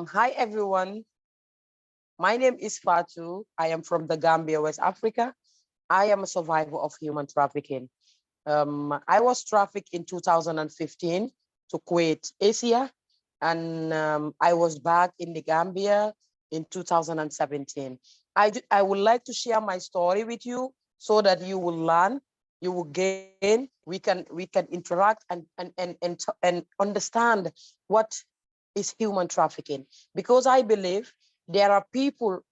Hi, everyone. My name is Fatou. I am from the Gambia, West Africa. I am a survivor of human trafficking. I was trafficked in 2015 to Kuwait, Asia, and I was back in the Gambia in 2017. I would like to share my story with you so that you will learn, you will gain, we can interact and understand what is human trafficking, because I believe there are people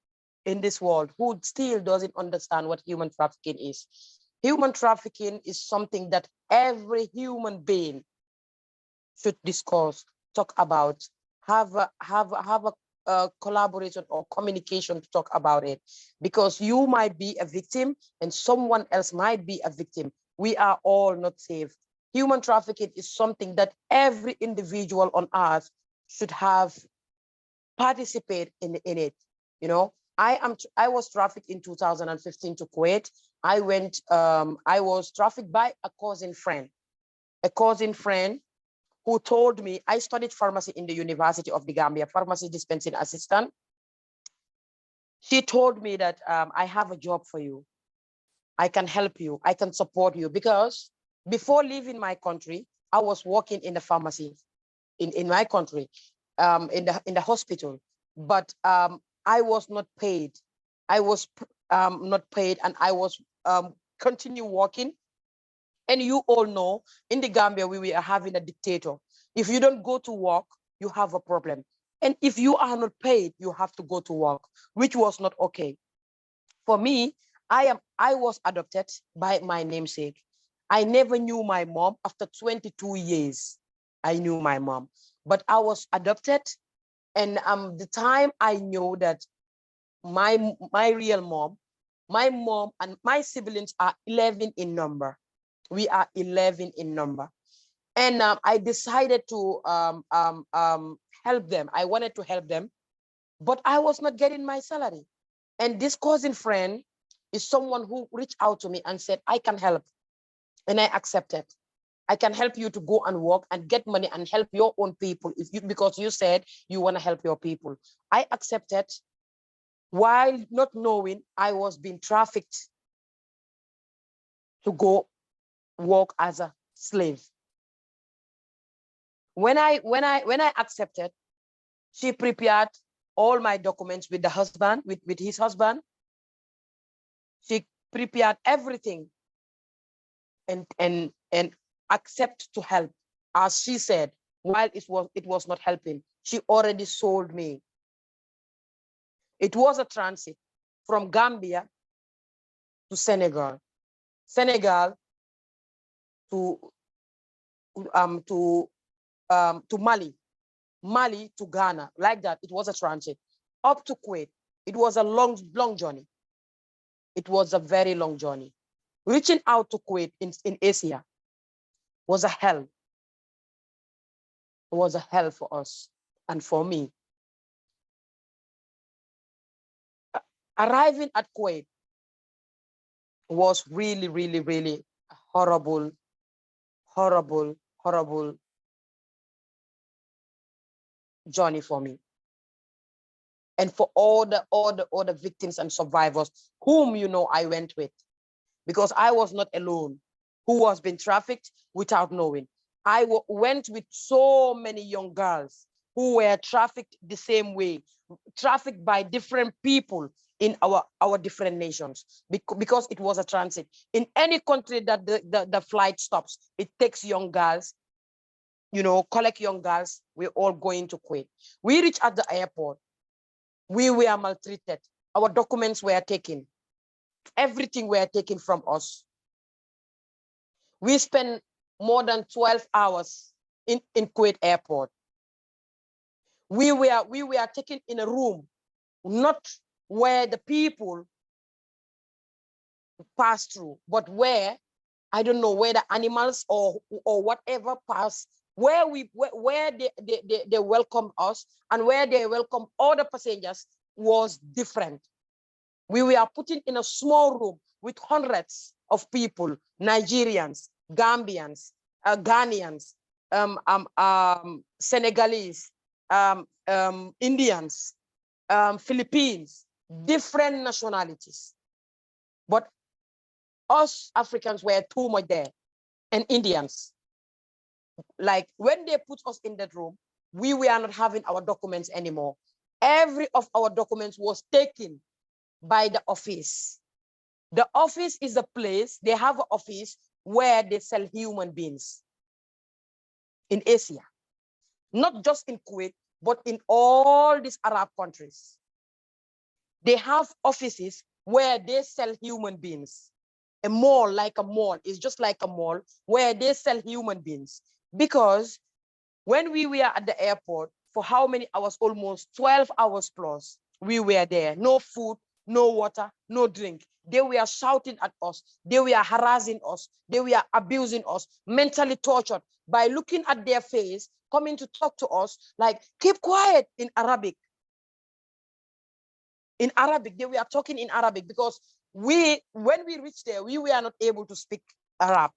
in this world who still doesn't understand what human trafficking is. Human trafficking is something that every human being should discuss, talk about, have a collaboration or communication to talk about it, because you might be a victim and someone else might be a victim. We are all not safe. Human trafficking is something that every individual on earth should have participate in it. You know, I was trafficked in 2015 to Kuwait. I was trafficked by a cousin friend who told me. I studied pharmacy in the University of the Gambia, pharmacy dispensing assistant. She told me that I have a job for you. I can help you. I can support you, because before leaving my country, I was working in the pharmacy in my country, in the hospital, but I was not paid. I was not paid, and I was continue working. And you all know, in the Gambia, we are having a dictator. If you don't go to work, you have a problem. And if you are not paid, you have to go to work, which was not okay. For me, I was adopted by my namesake. I never knew my mom. After 22 years, I knew my mom, but I was adopted. And the time I knew that my real mom, my mom and my siblings are 11 in number. We are 11 in number. And I decided to help them. I wanted to help them, but I was not getting my salary. And this cousin friend is someone who reached out to me and said, I can help. And I accepted. I can help you to go and work and get money and help your own people, because you said you want to help your people. I accepted, while not knowing I was being trafficked to go work as a slave. When I accepted, she prepared all my documents with the husband, with his husband. She prepared everything and accept to help. As she said, while it was not helping, she already sold me. It was a transit from Gambia to Senegal, Senegal to Mali, Mali to Ghana, like that. It was a transit up to Kuwait. It was a long journey. It was a very long journey. Reaching out to Kuwait in Asia was a hell. It was a hell for us and for me. Arriving at Kuwait was really, really, really horrible, horrible, horrible journey for me. And for all the victims and survivors whom I went with, because I was not alone, who was being trafficked without knowing. I went with so many young girls who were trafficked the same way, trafficked by different people in our different nations, because it was a transit. In any country that the flight stops, it takes young girls, collect young girls. We're all going to Kuwait. We reached at the airport. We were maltreated. Our documents were taken. Everything were taken from us. We spent more than 12 hours in Kuwait airport. We were taken in a room, not where the people pass through, but where, I don't know, where the animals or whatever pass, where they welcome us and where they welcome all the passengers was different. We were put in a small room with hundreds of people, Nigerians, Gambians, Ghanaians, Senegalese, Indians, Philippines, different nationalities. But us Africans were too much there, and Indians. Like when they put us in that room, we were not having our documents anymore. Every of our documents was taken by the office. The office is a place, they have an office where they sell human beings in Asia. Not just in Kuwait, but in all these Arab countries. They have offices where they sell human beings. A mall, like a mall, is just like a mall where they sell human beings. Because when we were at the airport, for how many hours? Almost 12 hours plus, we were there. No food, no water, no drink. They were shouting at us. They were harassing us. They were abusing us, mentally tortured by looking at their face, coming to talk to us like, keep quiet in Arabic. In Arabic, they were talking in Arabic because when we reached there, we were not able to speak Arab.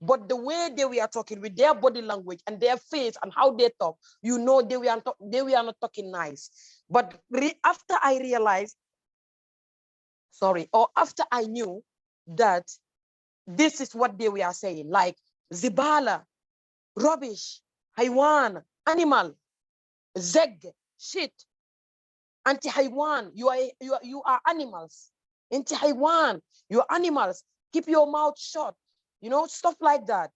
But the way they were talking with their body language and their face and how they talk, you know, they were not talking nice. But after I realized, after I knew that this is what they were saying, like zibala, rubbish, haywan, animal, zeg, shit, anti-haywan, you are animals. Anti-haywan, you are animals. Keep your mouth shut. You know, stuff like that.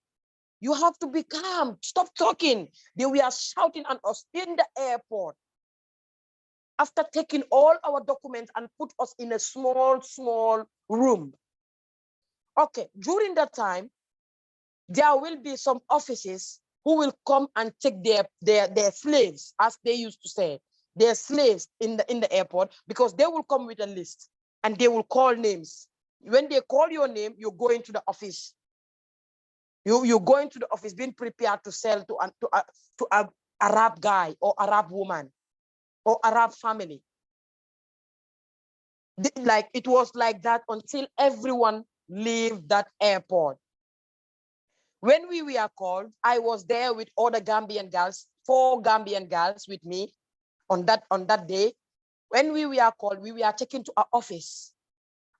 You have to be calm. Stop talking. They were shouting at us in the airport. After taking all our documents and put us in a small room. Okay, during that time, there will be some officers who will come and take their slaves, as they used to say, their slaves in the airport, because they will come with a list and they will call names. When they call your name, you go into the office. You go into the office being prepared to sell to an Arab guy or Arab woman or Arab family. Like it was like that until everyone leave that airport. When we were called, I was there with all the Gambian girls, 4 Gambian girls with me on that day. When we were called, we were taken to our office.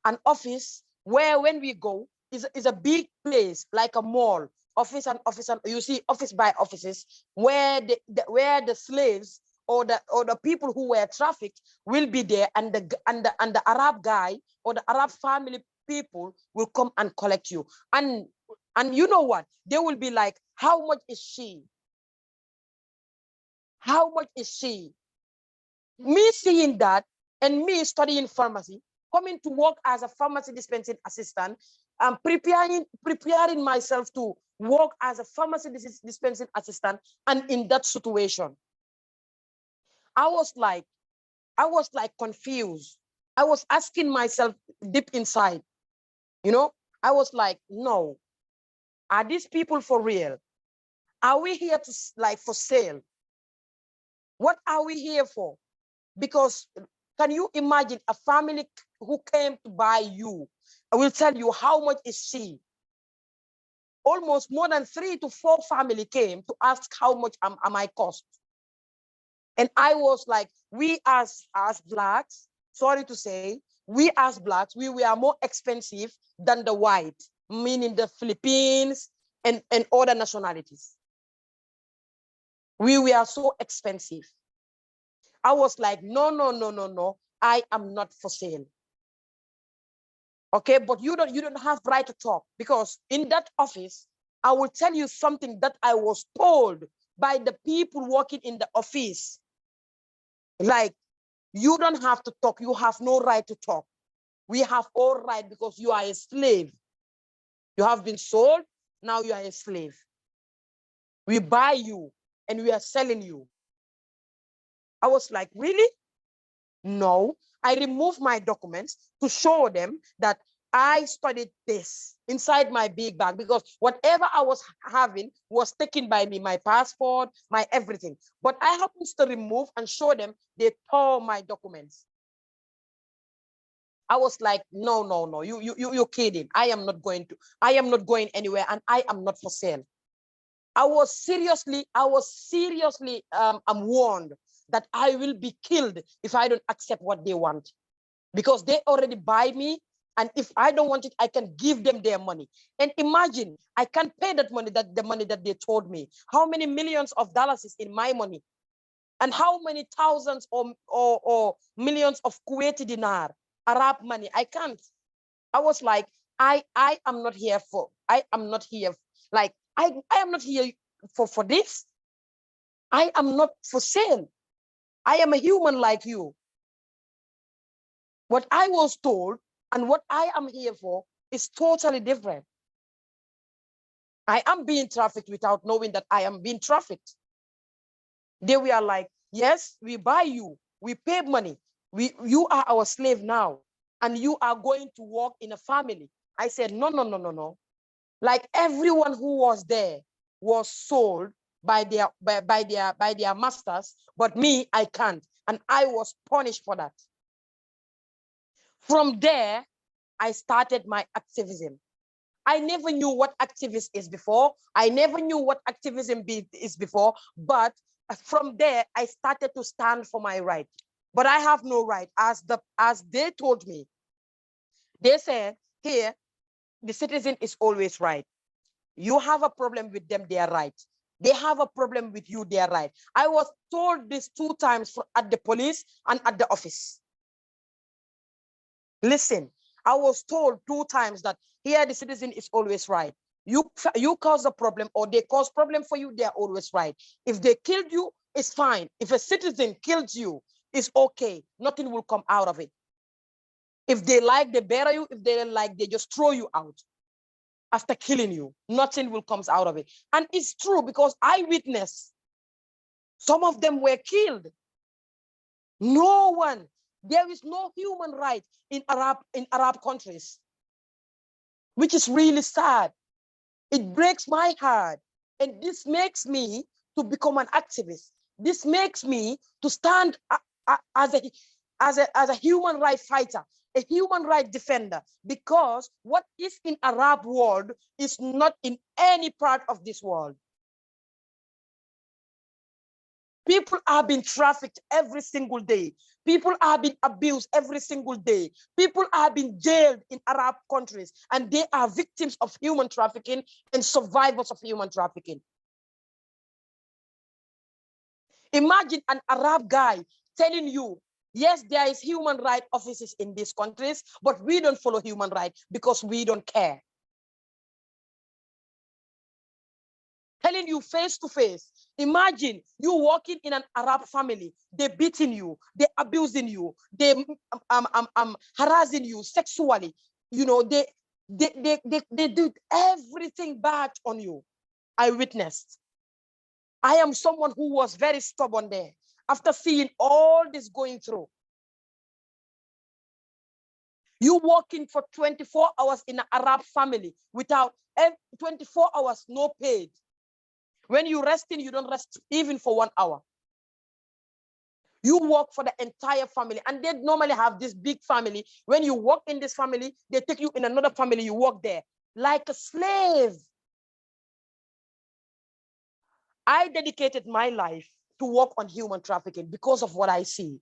An office where when we go is a big place, like a mall, office and you see office by offices, where the slaves or the people who were trafficked will be there, and the Arab guy or the Arab family people will come and collect you. And you know what? They will be like, how much is she? How much is she? Me seeing that and me studying pharmacy, coming to work as a pharmacy dispensing assistant, and preparing myself to work as a pharmacy dispensing assistant, and in that situation, I was like confused. I was asking myself deep inside, you know, I was like, no, are these people for real? Are we here to like for sale? What are we here for? Because can you imagine a family who came to buy you? I will tell you how much is she. Almost more than 3 to 4 family came to ask how much am I cost. And I was like, we as blacks, sorry to say, we as blacks, we were more expensive than the white, meaning the Philippines and other nationalities. We were so expensive. I was like, no, I am not for sale. Okay, but you don't have right to talk, because in that office, I will tell you something that I was told by the people working in the office. Like, you don't have to talk. You have no right to talk. We have all right because you are a slave. You have been sold. Now you are a slave. We buy you and we are selling you. I was like, really? No. I removed my documents to show them that I studied this inside my big bag, because whatever I was having was taken by me, my passport, my everything. But I happened to remove and show them. They tore my documents. I was like, no, you're kidding. I am not going anywhere, and I am not for sale. I was seriously I'm warned that I will be killed if I don't accept what they want, because they already buy me. And if I don't want it, I can give them their money. And imagine, I can't pay that money, the money that they told me. How many millions of dollars is in my money? And how many thousands or millions of Kuwaiti dinar, Arab money? I can't. I was like, I am not here for, I am not here, like, I am not here for this. I am not for sale. I am a human like you. What I was told and what I am here for is totally different. I am being trafficked without knowing that I am being trafficked. They were like, yes, we buy you, we pay money, you are our slave now, and you are going to work in a family. I said, no, no, no, no, no. Like, everyone who was there was sold by their masters, but me, I can't. And I was punished for that. From there, I started my activism. I never knew what activist is before. I never knew what activism is before. But from there, I started to stand for my right. But I have no right. As they told me, they said, here, the citizen is always right. You have a problem with them, they are right. They have a problem with you, they are right. I was told this 2 times at the police and at the office. Listen, I was told 2 times that here the citizen is always right. You cause a problem, or they cause problem for you, they are always right. If they killed you, it's fine. If a citizen kills you, it's okay. Nothing will come out of it. If they like, they bury you. If they don't like, they just throw you out. After killing you, nothing will come out of it. And it's true, because I witnessed some of them were killed. No one, there is no human right in Arab countries, which is really sad. It breaks my heart. And this makes me to become an activist. This makes me to stand as a human rights fighter, a human rights defender, because what is in Arab world is not in any part of this world. People are being trafficked every single day. People are being abused every single day. People are being jailed in Arab countries, and they are victims of human trafficking and survivors of human trafficking. Imagine an Arab guy telling you, yes, there is human rights offices in these countries, but we don't follow human rights because we don't care. Telling you face to face. Imagine you walking in an Arab family, they're beating you, they're abusing you, they're harassing you sexually. You know, they do everything bad on you. I witnessed. I am someone who was very stubborn there. After seeing all this going through, you working for 24 hours in an Arab family without 24 hours, no paid. When you resting, you don't rest even for 1 hour. You work for the entire family, and they normally have this big family. When you work in this family, they take you in another family, you work there like a slave. I dedicated my life to work on human trafficking because of what I see.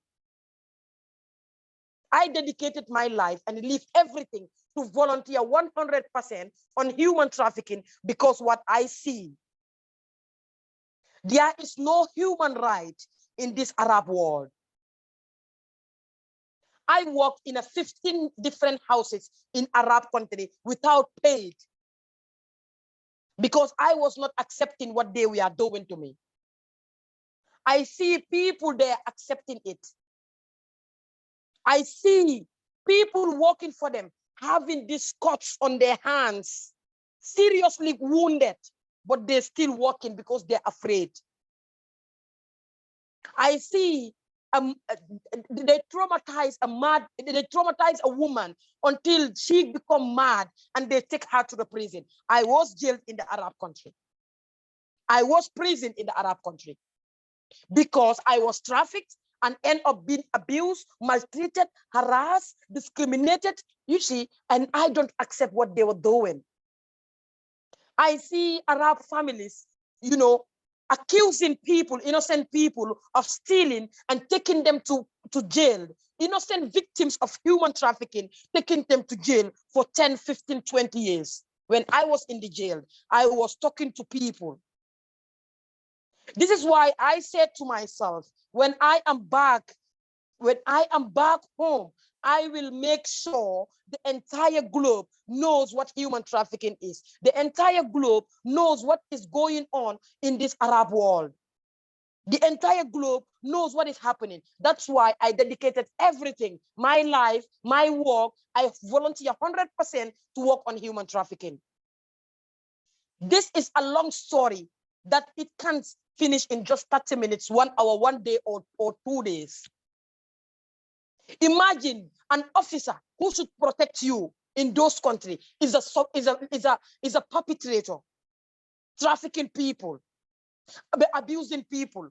I dedicated my life and leave everything to volunteer 100% on human trafficking because what I see. There is no human right in this Arab world. I worked in 15 different houses in Arab country without paid because I was not accepting what they were doing to me. I see people there accepting it. I see people working for them, having these cuts on their hands, seriously wounded, but they're still working because they're afraid. I see they traumatize a woman until she become mad, and they take her to the prison. I was jailed in the Arab country. I was prisoned in the Arab country because I was trafficked and end up being abused, maltreated, harassed, discriminated, you see, and I don't accept what they were doing. I see Arab families accusing people, innocent people, of stealing and taking them to jail. Innocent victims of human trafficking, taking them to jail for 10, 15, 20 years. When I was in the jail, I was talking to people. This is why I said to myself, when I am back home, I will make sure the entire globe knows what human trafficking is. The entire globe knows what is going on in this Arab world. The entire globe knows what is happening. That's why I dedicated everything, my life, my work. I volunteer 100% to work on human trafficking. This is a long story that it can't finish in just 30 minutes, 1 hour, 1 day, or 2 days. Imagine an officer who should protect you in those countries is a perpetrator, trafficking people, abusing people,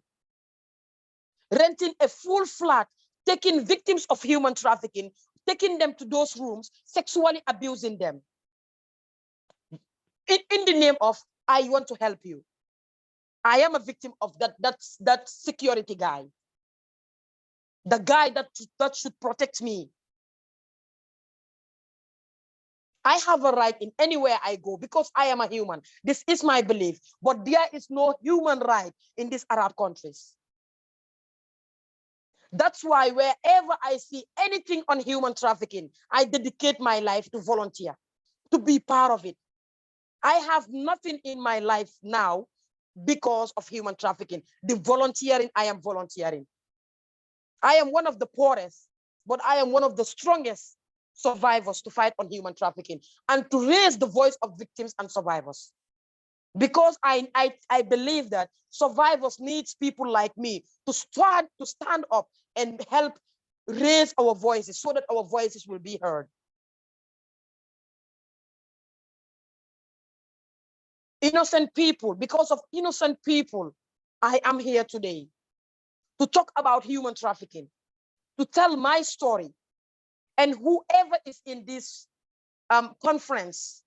renting a full flat, taking victims of human trafficking, taking them to those rooms, sexually abusing them. In the name of, I want to help you. I am a victim of that security guy. The guy that should protect me. I have a right in anywhere I go because I am a human. This is my belief. But there is no human right in these Arab countries. That's why wherever I see anything on human trafficking, I dedicate my life to volunteer, to be part of it. I have nothing in my life now because of human trafficking. The volunteering, I am volunteering. I am one of the poorest, but I am one of the strongest survivors to fight on human trafficking and to raise the voice of victims and survivors. Because I believe that survivors needs people like me to stand up and help raise our voices so that our voices will be heard. Innocent people, because of innocent people, I am here today to talk about human trafficking, to tell my story. And whoever is in this conference,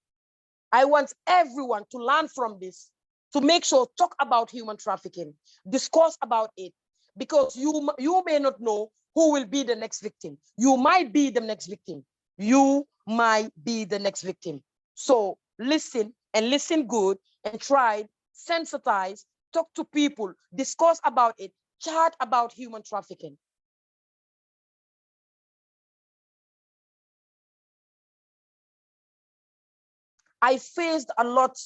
I want everyone to learn from this, to make sure, talk about human trafficking, discuss about it, because you may not know who will be the next victim. You might be the next victim. You might be the next victim. So listen, and listen good, and try, sensitize, talk to people, discuss about it, chat about human trafficking. I faced a lot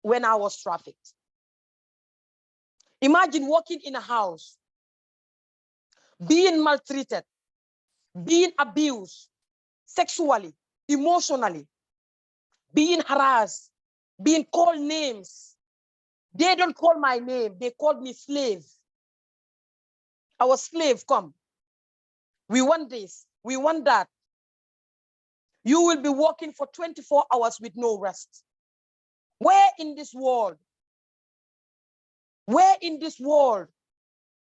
when I was trafficked. Imagine walking in a house, being maltreated, being abused sexually, emotionally, being harassed, being called names. They don't call my name, they called me slave. Our slave, come. We want this, we want that. You will be working for 24 hours with no rest. Where in this world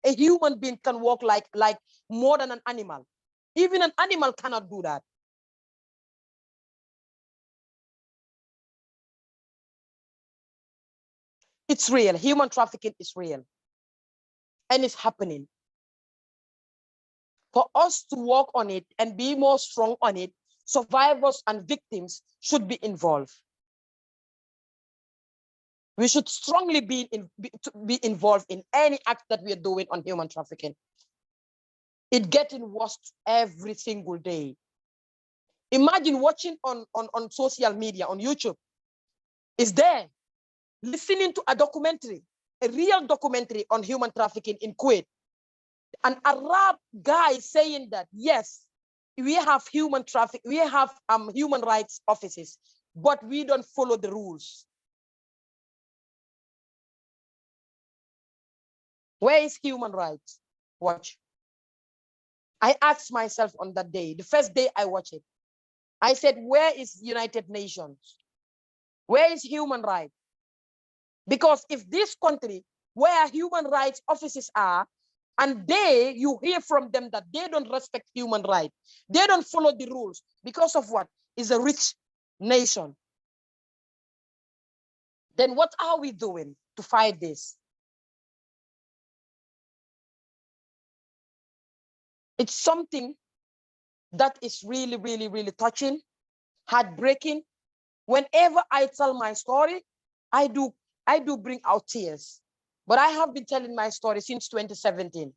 a human being can work like more than an animal? Even an animal cannot do that. It's real. Human trafficking is real. And it's happening. For us to work on it and be more strong on it, survivors and victims should be involved. We should strongly be involved in any act that we are doing on human trafficking. It's getting worse every single day. Imagine watching on social media, on YouTube. Is there listening to a documentary, a real documentary on human trafficking in Kuwait. An Arab guy saying that, yes, we have human traffic, we have human rights offices, but we don't follow the rules. Where is human rights? Watch. I asked myself on that day, the first day I watched it, I said, where is United Nations? Where is human rights? Because if this country where human rights offices are, and you hear from them that they don't respect human rights, they don't follow the rules because of what is a rich nation, then what are we doing? to fight this. It's something that is really, really, really touching, heartbreaking. Whenever I tell my story, I do bring out tears. But I have been telling my story since 2017.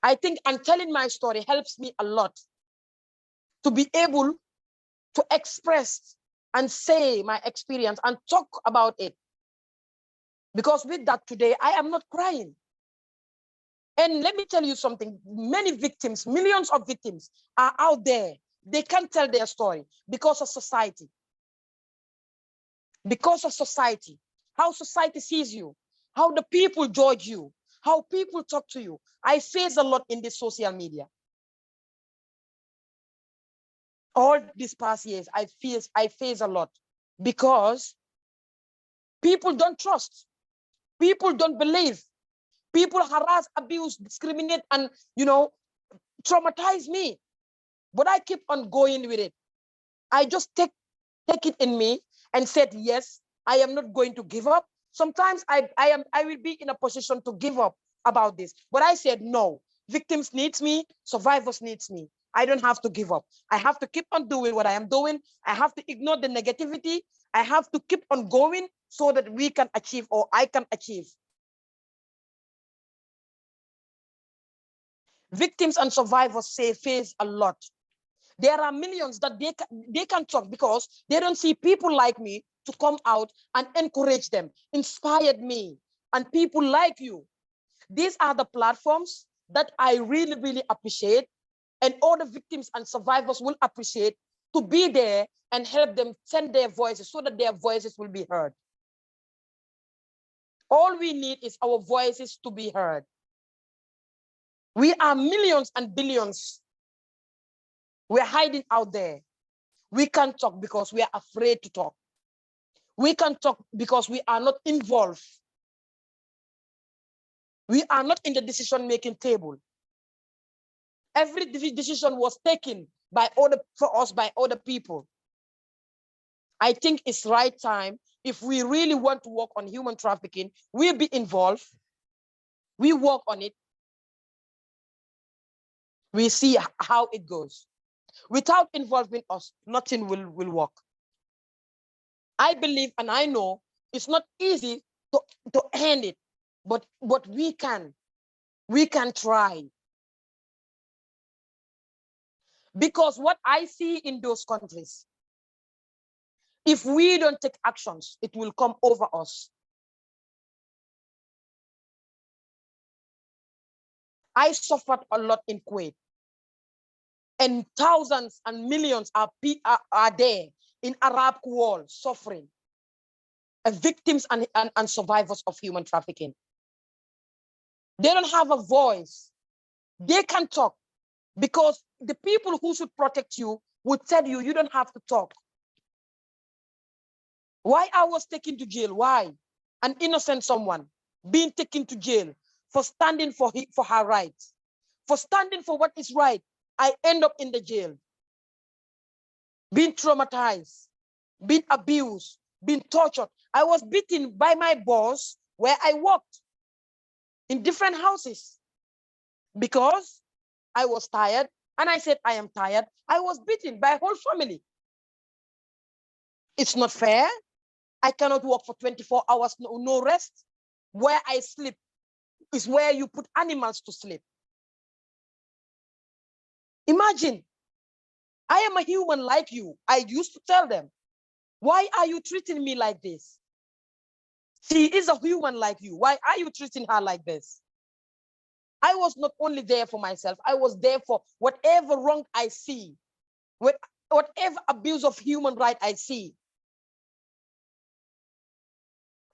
I think and telling my story helps me a lot to be able to express and say my experience and talk about it. Because with that today, I am not crying. And let me tell you something, many victims, millions of victims are out there. They can't tell their story because of society. Because of society, how society sees you, how the people judge you, how people talk to you. I face a lot in this social media. All these past years, I face a lot because people don't trust, people don't believe, people harass, abuse, discriminate, and traumatize me. But I keep on going with it. I just take it in me and said, yes, I am not going to give up. Sometimes I will be in a position to give up about this, but I said, no, victims needs me, survivors needs me. I don't have to give up. I have to keep on doing what I am doing. I have to ignore the negativity. I have to keep on going so that we can achieve, or I can achieve. Victims and survivors face a lot. There are millions that they can talk because they don't see people like me to come out and encourage them, inspired me, and people like you. These are the platforms that I really, really appreciate, and all the victims and survivors will appreciate, to be there and help them send their voices so that their voices will be heard. All we need is our voices to be heard. We are millions and billions. We're hiding out there. We can't talk because we are afraid to talk. We can't talk because we are not involved. We are not in the decision-making table. Every decision was taken for us by other people. I think it's right time, if we really want to work on human trafficking, we'll be involved. We work on it. We see how it goes. Without involving us, nothing will work. I believe and I know it's not easy to end it, but we can try. Because what I see in those countries, if we don't take actions, it will come over us. I suffered a lot in Kuwait, and thousands and millions are there in Arab world suffering, victims and survivors of human trafficking. They don't have a voice. They can talk because the people who should protect you would tell you, you don't have to talk. Why I was taken to jail? Why? An innocent someone being taken to jail for standing for her rights, for standing for what is right. I end up in the jail, being traumatized, being abused, being tortured. I was beaten by my boss where I worked in different houses because I was tired, and I said, I am tired. I was beaten by a whole family. It's not fair. I cannot work for 24 hours, no rest. Where I sleep is where you put animals to sleep. Imagine, I am a human like you. I used to tell them, why are you treating me like this? She is a human like you. Why are you treating her like this? I was not only there for myself, I was there for whatever wrong I see, whatever abuse of human right I see.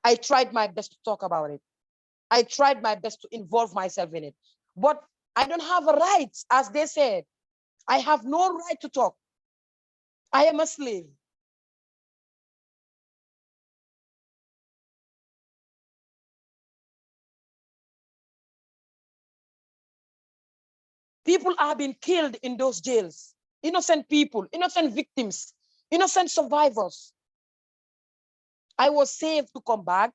I tried my best to talk about it. I tried my best to involve myself in it. But I don't have a right, as they said. I have no right to talk. I am a slave. People are being killed in those jails. Innocent people, innocent victims, innocent survivors. I was saved to come back.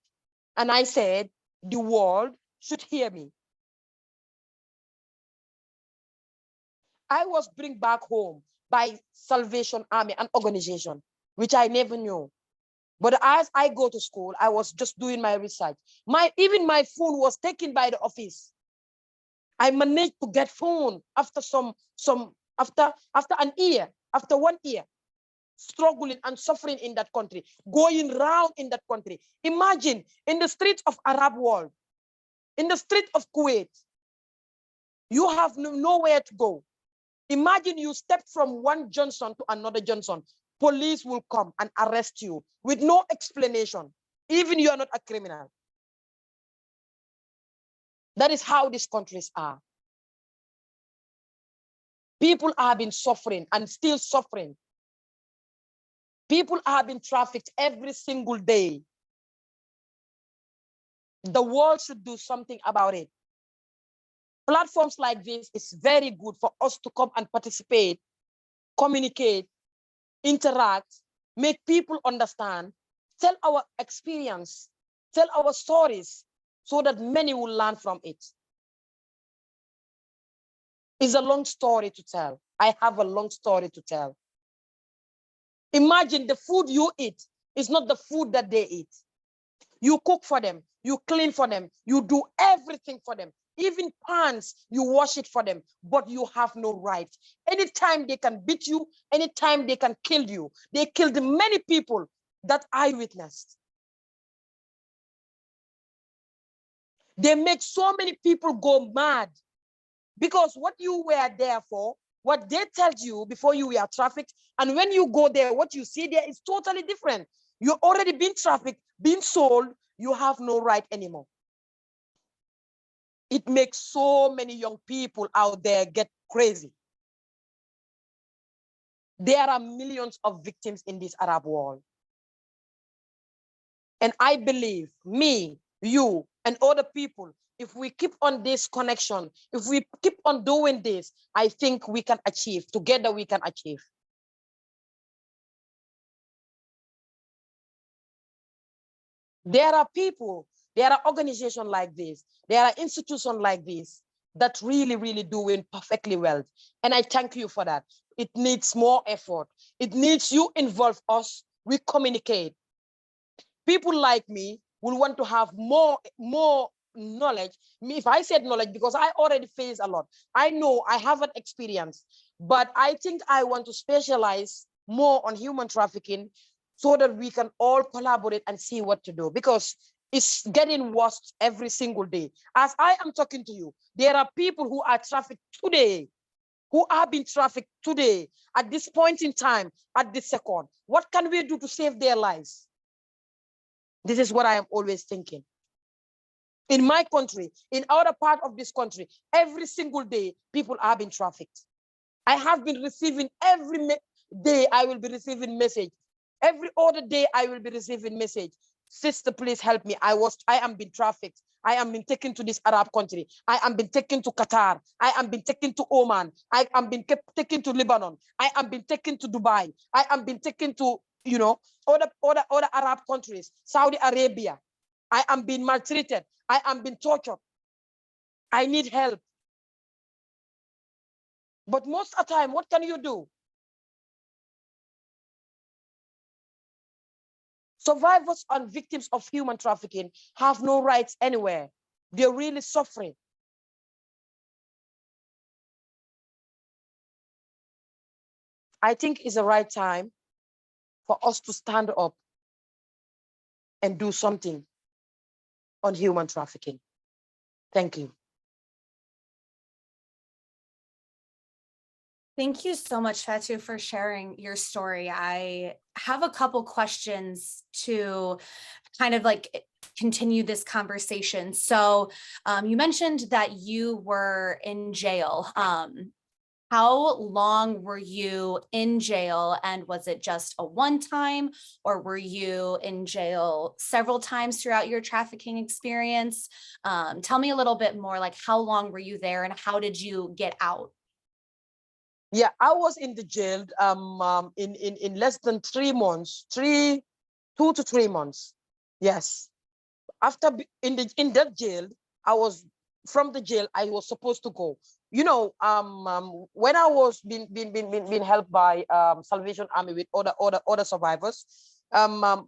And I said, the world should hear me. I was bring back home by Salvation Army, an organization, which I never knew. But as I go to school, I was just doing my research. Even my phone was taken by the office. I managed to get phone after after an year, after 1 year, struggling and suffering in that country, going around in that country. Imagine in the streets of Arab world, in the street of Kuwait, you have nowhere to go. Imagine you step from one Johnson to another Johnson. Police will come and arrest you with no explanation, even you are not a criminal. That is how these countries are. People have been suffering and still suffering. People have been trafficked every single day. The world should do something about it. Platforms like this is very good for us to come and participate, communicate, interact, make people understand, tell our experience, tell our stories, so that many will learn from it. It's a long story to tell. I have a long story to tell. Imagine the food you eat is not the food that they eat. You cook for them, you clean for them, you do everything for them. Even pants, you wash it for them, but you have no right. Anytime they can beat you, anytime they can kill you. They killed many people that I witnessed. They make so many people go mad because what you were there for, what they tell you before you were trafficked, and when you go there, what you see there is totally different. You've already been trafficked, been sold, you have no right anymore. It makes so many young people out there get crazy. There are millions of victims in this Arab world. And I believe me, you, and other people, if we keep on this connection, if we keep on doing this, I think we can achieve. Together we can achieve. There are people, there are organizations like this, there are institutions like this that really, really doing perfectly well. And I thank you for that. It needs more effort. It needs you involve us. We communicate. People like me will want to have more knowledge. If I said knowledge, because I already face a lot. I know I have an experience, but I think I want to specialize more on human trafficking so that we can all collaborate and see what to do, because it's getting worse every single day. As I am talking to you, there are people who are trafficked today, who are being trafficked today, at this point in time, at this second. What can we do to save their lives? This is what I am always thinking. In my country, in other part of this country, every single day, people are being trafficked. I have been receiving every day, I will be receiving message. Every other day, I will be receiving message. Sister, please help me. I am being trafficked. I am being taken to this Arab country. I am being taken to Qatar. I am being taken to Oman. I am being taken to Lebanon. I am being taken to Dubai. I am being taken to, other Arab countries, Saudi Arabia. I am being maltreated. I am being tortured. I need help. But most of the time, what can you do? Survivors and victims of human trafficking have no rights anywhere. They're really suffering. I think it's the right time for us to stand up and do something on human trafficking. Thank you. Thank you so much, Fatou, for sharing your story. I have a couple questions to kind of like continue this conversation. So you mentioned that you were in jail. How long were you in jail, and was it just a one-time, or were you in jail several times throughout your trafficking experience? Tell me a little bit more, like how long were you there and how did you get out? Yeah, I was in the jail in less than 3 months, 2 to 3 months. Yes. after in that jail, I was from the jail. I was supposed to go. You know, when I was being helped by Salvation Army with other survivors,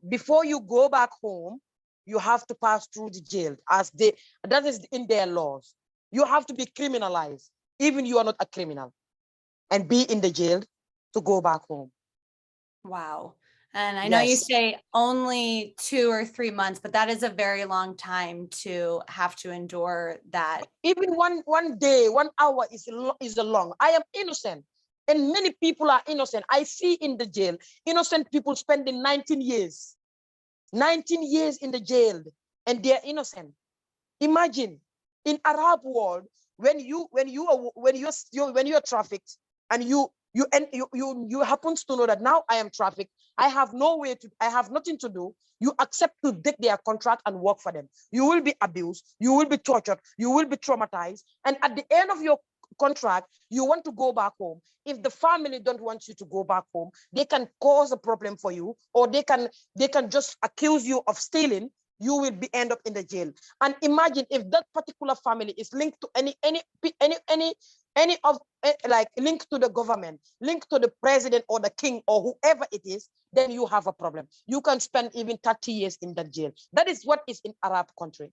before you go back home, you have to pass through the jail that is in their laws. You have to be criminalized, even you are not a criminal, and be in the jail to go back home. Wow. And I know you say only 2 or 3 months, but that is a very long time to have to endure that. Even one day, 1 hour is a long. I am innocent, and many people are innocent. I see in the jail innocent people spending 19 years, 19 years in the jail, and they're innocent. Imagine in Arab world when you're trafficked and you happens to know that now I am trafficked. I have nothing to do. You accept to take their contract and work for them. You will be abused, you will be tortured, you will be traumatized. And at the end of your contract, you want to go back home. If the family don't want you to go back home, they can cause a problem for you, or they can just accuse you of stealing. You will end up in the jail. And imagine if that particular family is linked to any of like linked to the government, linked to the president or the king or whoever it is, then you have a problem. You can spend even 30 years in that jail. That is what is in Arab country.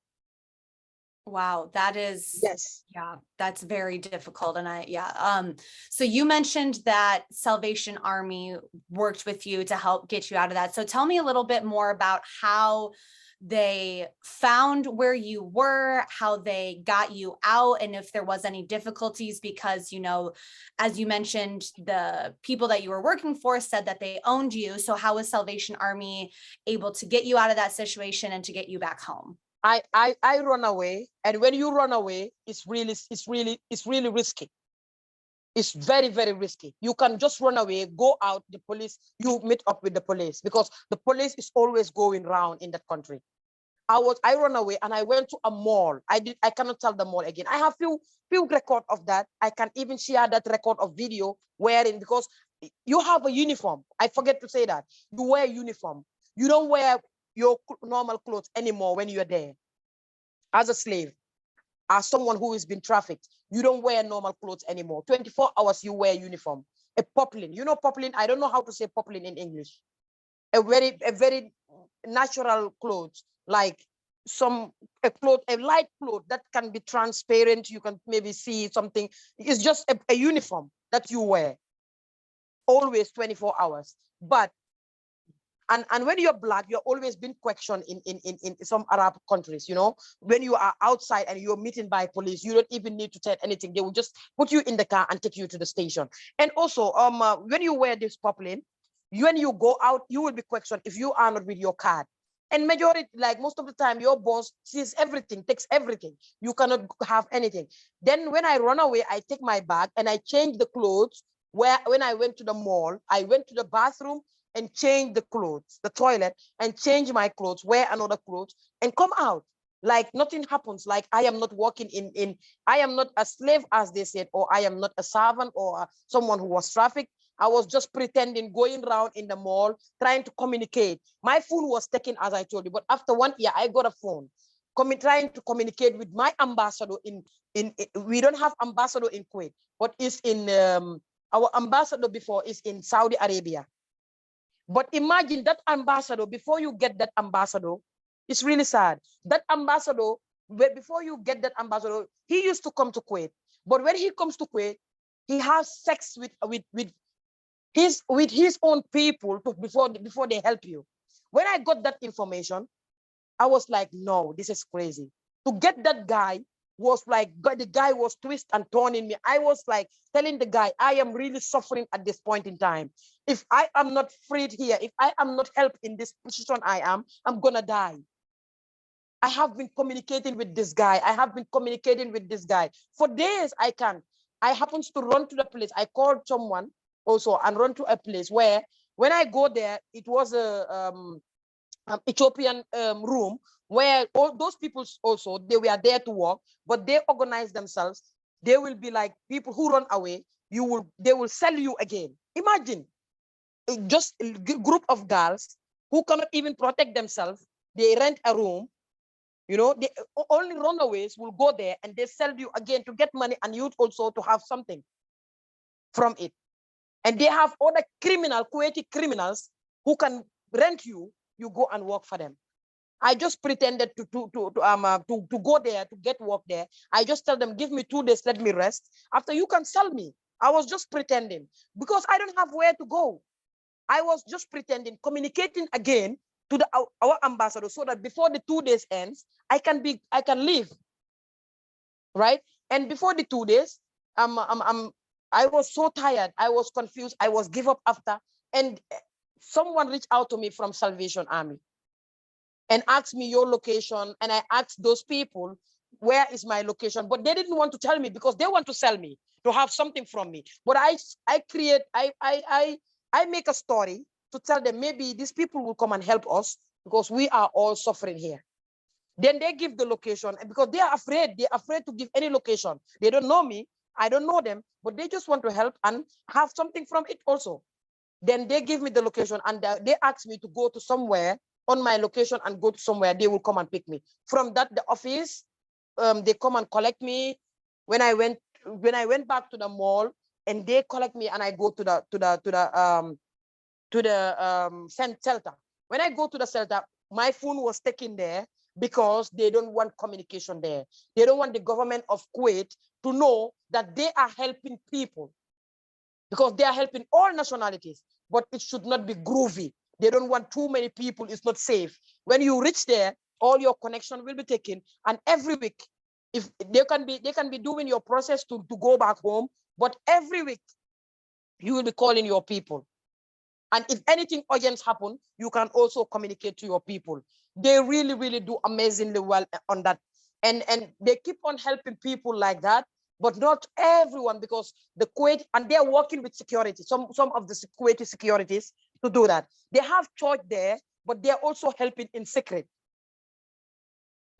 Wow, that is, yes, yeah, that's very difficult. And so you mentioned that Salvation Army worked with you to help get you out of that. So tell me a little bit more about how they found where you were, how they got you out, and if there was any difficulties, because, you know, as you mentioned, the people that you were working for said that they owned you. So how was Salvation Army able to get you out of that situation and to get you back home? I run away, and when you run away, it's really risky. It's very, very risky. You can just run away, go out, the police, you meet up with the police, because the police is always going around in that country. I run away and I went to a mall. I cannot tell the mall again. I have few record of that. I can even share that record of video wearing, because you have a uniform. I forget to say that. You wear uniform. You don't wear your normal clothes anymore when you're there. As a slave, as someone who has been trafficked, you don't wear normal clothes anymore. 24 hours you wear uniform. A poplin, you know poplin? I don't know how to say poplin in English. A very natural clothes, like a light cloth that can be transparent. You can maybe see something. It's just a uniform that you wear always 24 hours. But and when you're black, you're always been questioned in some Arab countries, you know, when you are outside and you're meeting by police, you don't even need to tell anything. They will just put you in the car and take you to the station. And also, when you wear this poplin, when you go out, you will be questioned if you are not with your card. And majority, like most of the time, your boss sees everything, takes everything. You cannot have anything. Then when I run away, I take my bag and I change the clothes. When I went to the mall, I went to the bathroom and change the clothes, the toilet, and change my clothes, wear another clothes, and come out. Like nothing happens. Like I am not working I am not a slave, as they said, or I am not a servant or someone who was trafficked. I was just pretending, going around in the mall, trying to communicate. My phone was taken, as I told you, but after 1 year, I got a phone, trying to communicate with my ambassador we don't have ambassador in Kuwait, but is in, our ambassador before is in Saudi Arabia. But imagine that ambassador, before you get that ambassador, it's really sad. That ambassador, before you get that ambassador, he used to come to Kuwait. But when he comes to Kuwait, he has sex with his own people before they help you. When I got that information, I was like, no, this is crazy. To get that guy was like, the guy was twist and turning me. I was like telling the guy, I am really suffering at this point in time. If I am not freed here, if I am not helped in this position I'm gonna die. I have been communicating with this guy. I have been communicating with this guy for days. I happens to run to the place. I called someone also and run to a place where when I go there, it was a Ethiopian room where all those people also, they were there to work, but they organize themselves. They will be like people who run away. They will sell you again. Imagine just a group of girls who cannot even protect themselves. They rent a room You know, the only runaways will go there and they sell you again to get money, and you also to have something from it. And they have other Kuwaiti criminals who can rent you. You go and work for them. I just pretended to go there to get work there. I just tell them, give me 2 days, let me rest. After you can sell me. I was just pretending because I don't have where to go. I was just pretending, communicating again to our ambassador so that before the 2 days ends, I can leave, right? And before the 2 days, I was so tired. I was confused. I was give up after, and someone reached out to me from Salvation Army and asked me your location, and I asked those people, where is my location? But they didn't want to tell me because they want to sell me, to have something from me. But I make a story to tell them maybe these people will come and help us because we are all suffering here. Then they give the location, and because they're afraid to give any location. They don't know me, I don't know them, but they just want to help and have something from it also. Then they give me the location, and they ask me to go to somewhere on my location and go to somewhere. They will come and pick me. From that, the office, they come and collect me. When I went back to the mall, and they collect me, and I go to the shelter. When I go to the shelter, my phone was taken there because they don't want communication there. They don't want the government of Kuwait to know that they are helping people, because they are helping all nationalities, but it should not be groovy. They don't want too many people. It's not safe. When you reach there, all your connection will be taken, and every week, if they can be doing your process to go back home, but every week you will be calling your people. And if anything urgent happen, you can also communicate to your people. They really, really do amazingly well on that. And they keep on helping people like that, but not everyone, because the Kuwait, and they're working with security, some of the Kuwaiti securities to do that. They have church there, but they're also helping in secret.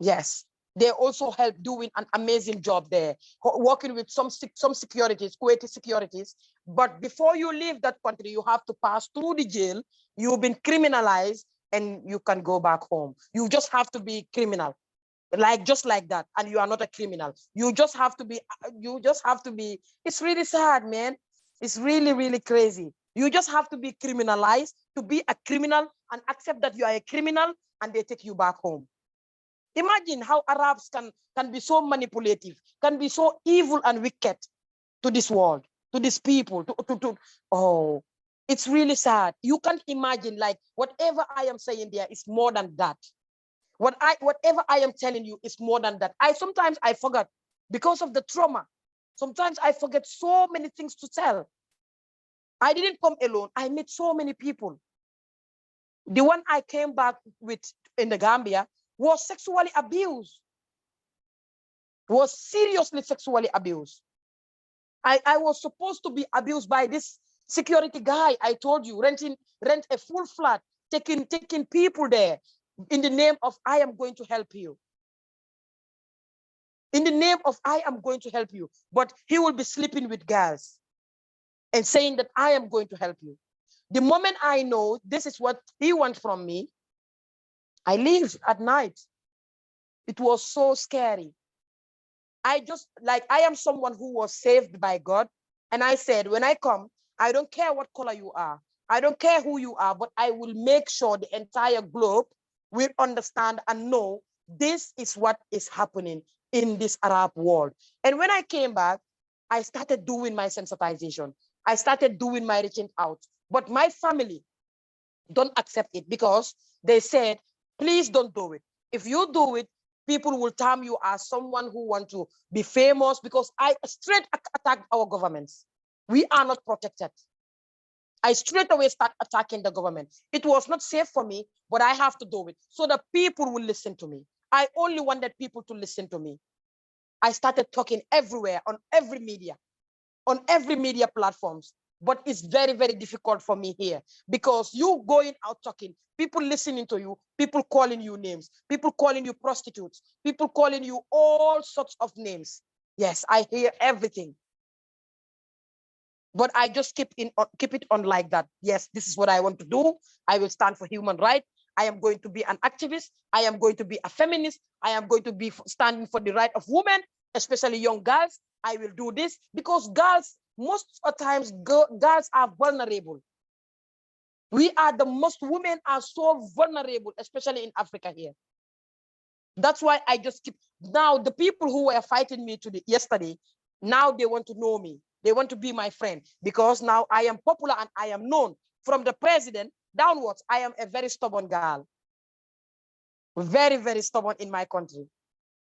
Yes, they also help doing an amazing job there, working with some securities, Kuwaiti securities. But before you leave that country, you have to pass through the jail. You've been criminalized, and you can go back home. You just have to be criminal, just like that, and you are not a criminal. You just have to be. It's really sad, man. It's really, really crazy. You just have to be criminalized to be a criminal and accept that you are a criminal, and they take you back home. Imagine how Arabs can be so manipulative, can be so evil and wicked to this world, to these people, oh, it's really sad. You can't imagine, like, whatever I am saying there is more than that. Whatever I am telling you is more than that. Sometimes I forget because of the trauma. Sometimes I forget so many things to tell. I didn't come alone. I met so many people. The one I came back with in the Gambia was sexually abused, was seriously sexually abused. I was supposed to be abused by this security guy. I told you, rent a full flat, taking people there in the name of I am going to help you. In the name of I am going to help you, but he will be sleeping with girls and saying that I am going to help you. The moment I know this is what he wants from me, I leave at night. It was so scary. I am someone who was saved by God. And I said, when I come, I don't care what color you are. I don't care who you are, but I will make sure the entire globe will understand and know this is what is happening in this Arab world. And when I came back, I started doing my sensitization. I started doing my reaching out. But my family don't accept it because they said, please don't do it. If you do it, people will term you as someone who want to be famous, because I straight attacked our governments. We are not protected. I straight away start attacking the government. It was not safe for me, but I have to do it so that people will listen to me. I only wanted people to listen to me. I started talking everywhere, on every media platforms. But it's very, very difficult for me here, because you going out talking, people listening to you, people calling you names, people calling you prostitutes, people calling you all sorts of names. Yes, I hear everything. But I just keep it on like that. Yes, this is what I want to do. I will stand for human rights. I am going to be an activist. I am going to be a feminist. I am going to be standing for the right of women, especially young girls. I will do this because girls, most of the times, girls are vulnerable. Women are so vulnerable, especially in Africa here. That's why I just keep, now the people who were fighting me yesterday, now they want to know me. They want to be my friend because now I am popular and I am known from the president downwards. I am a very stubborn girl. Very, very stubborn in my country.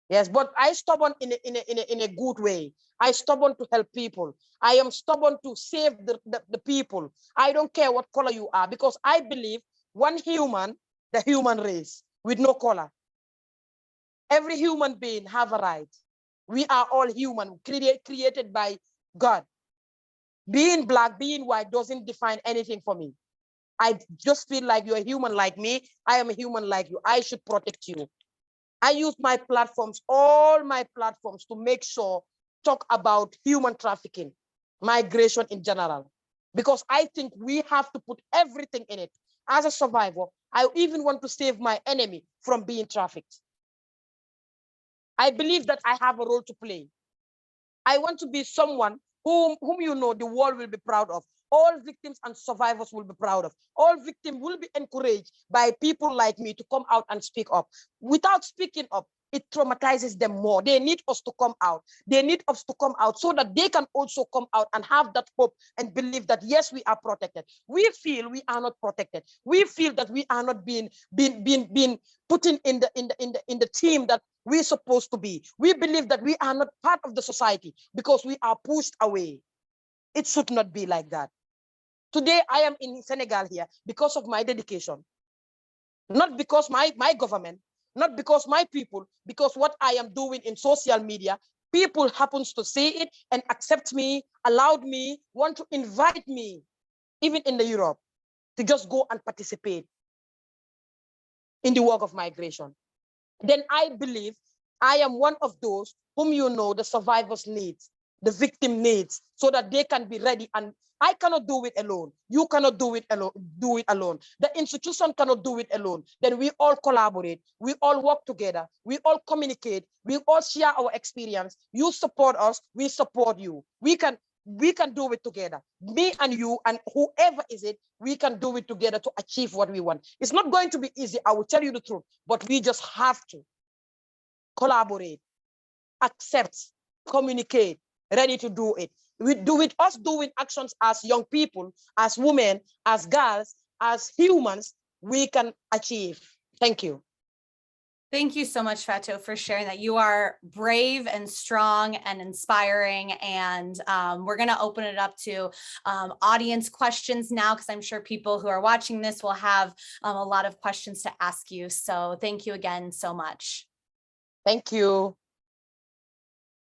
Yes, but I stubborn in a good way. I stubborn to help people. I am stubborn to save the people. I don't care what color you are because I believe one human, the human race with no color. Every human being have a right. We are all human, created by God. Being black, being white doesn't define anything for me. I just feel like you're a human like me. I am a human like you. I should protect you. I use my platforms, all my platforms, to make sure, talk about human trafficking, migration in general, because I think we have to put everything in it. As a survivor, I even want to save my enemy from being trafficked. I believe that I have a role to play. I want to be someone whom you know the world will be proud of. All victims and survivors will be proud of. All victims will be encouraged by people like me to come out and speak up. Without speaking up, it traumatizes them more. They need us to come out. They need us to come out so that they can also come out and have that hope and believe that, yes, we are protected. We feel we are not protected. We feel that we are not being put in the team that we're supposed to be. We believe that we are not part of the society because we are pushed away. It should not be like that. Today, I am in Senegal here because of my dedication. Not because my government, not because my people, because what I am doing in social media, people happens to see it and accept me, allowed me, want to invite me, even in the Europe, to just go and participate in the work of migration. Then I believe I am one of those whom you know the survivors needs, the victim needs, so that they can be ready. And I cannot do it alone. You cannot do it alone. The institution cannot do it alone. Then we all collaborate. We all work together. We all communicate. We all share our experience. You support us. We support you. We can do it together. Me and you and whoever is it, we can do it together to achieve what we want. It's not going to be easy. I will tell you the truth, but we just have to collaborate, accept, communicate, ready to do it. We do it, us doing actions as young people, as women, as girls, as humans, we can achieve. Thank you. Thank you so much, Fatou, for sharing that. You are brave and strong and inspiring. And we're going to open it up to audience questions now, because I'm sure people who are watching this will have a lot of questions to ask you. So thank you again so much. Thank you.